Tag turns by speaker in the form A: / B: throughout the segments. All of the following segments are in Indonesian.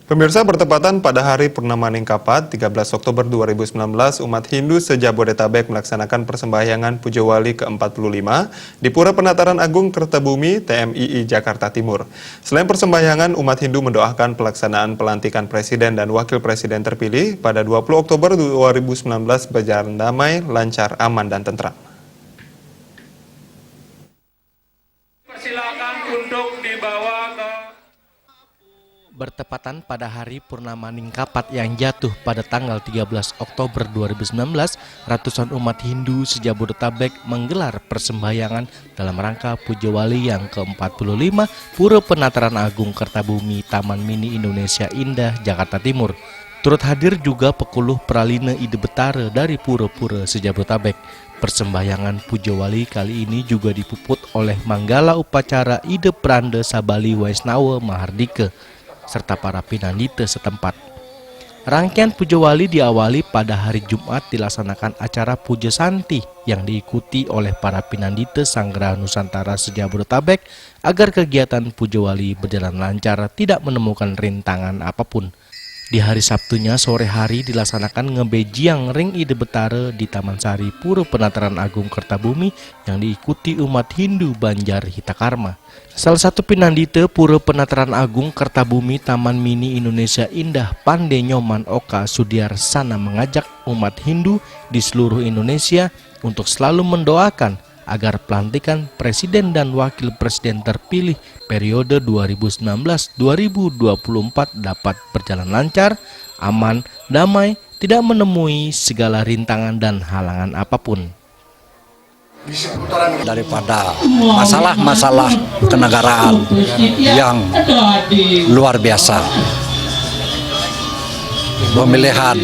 A: Pemirsa, bertepatan pada hari Purnama Ningkapat, 13 Oktober 2019, umat Hindu se-Jabodetabek melaksanakan persembahyangan Puja Wali ke-45 di Pura Penataran Agung Kertabumi, TMII Jakarta Timur. Selain persembahyangan, umat Hindu mendoakan pelaksanaan pelantikan Presiden dan Wakil Presiden terpilih pada 20 Oktober 2019 berjalan damai, lancar, aman, dan tentram.
B: Persilakan untuk dibawa ke...
C: Bertepatan pada hari Purnama Ningkapat yang jatuh pada tanggal 13 Oktober 2019, ratusan umat Hindu se-Jabodetabek menggelar persembahyangan dalam rangka Puja Wali yang ke-45 Pura Penataran Agung Kertabumi, Taman Mini Indonesia Indah, Jakarta Timur. Turut hadir juga pekuluh Praline Ide Betara dari pura-pura se-Jabodetabek. Persembahyangan Puja Wali kali ini juga dipuput oleh Manggala Upacara Ide Pranda Sabali Waisnawa Mahardika serta para pinandita setempat. Rangkaian Puja Wali diawali pada hari Jumat dilaksanakan acara Puja Santi yang diikuti oleh para pinandita Sanggraha Nusantara se-Jabodetabek agar kegiatan Puja Wali berjalan lancar, tidak menemukan rintangan apapun. Di hari Sabtunya sore hari dilaksanakan ngebejiang Ring Ide Betara di Taman Sari Pura Penataran Agung Kertabumi yang diikuti umat Hindu Banjar Hitakarma. Salah satu pinandita Pura Penataran Agung Kertabumi Taman Mini Indonesia Indah, Pande Nyoman Oka Sudiarsana, mengajak umat Hindu di seluruh Indonesia untuk selalu mendoakan agar pelantikan Presiden dan Wakil Presiden terpilih periode 2019-2024 dapat berjalan lancar, aman, damai, tidak menemui segala rintangan dan halangan apapun.
D: Daripada masalah-masalah kenegaraan yang luar biasa, pemilihan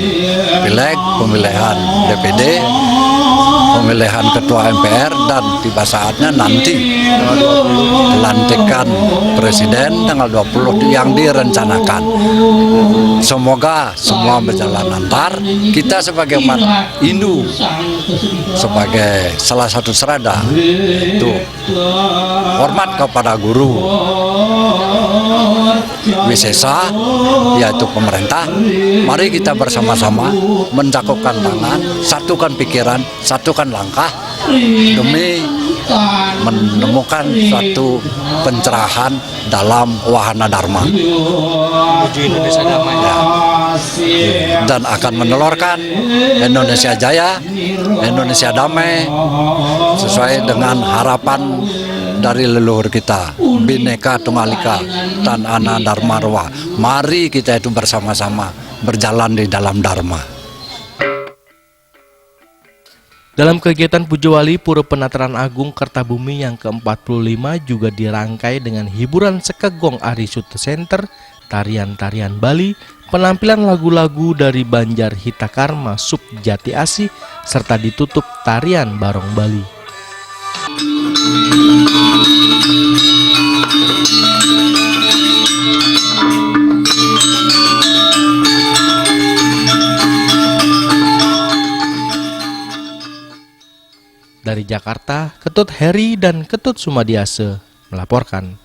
D: pileg, pemilihan DPD, pemilihan ketua MPR, dan tiba saatnya nanti pelantikan Presiden tanggal 20 yang direncanakan. Semoga semua berjalan lancar. Kita sebagai umat Hindu, sebagai salah satu serada, itu hormat kepada guru wisesa, yaitu pemerintah. Mari kita bersama-sama mencakupkan tangan, satukan pikiran, satukan langkah demi menemukan suatu pencerahan dalam wahana dharma.
C: Menuju Indonesia damai.
D: Ya. Dan akan menelurkan Indonesia Jaya, Indonesia damai, sesuai dengan harapan dari leluhur kita, Bhinneka Tunggal Ika dan Ana Dharmarwa. Mari kita itu bersama-sama berjalan di dalam dharma.
C: Dalam kegiatan Puja Wali Pura Penataran Agung Kertabumi yang ke-45 juga dirangkai dengan hiburan Sekegong Ari Sute Center, tarian-tarian Bali, penampilan lagu-lagu dari Banjar Hitakarma Sub Jati Asih, serta ditutup tarian Barong Bali. Dari Jakarta, Ketut Heri dan Ketut Sumadiase melaporkan.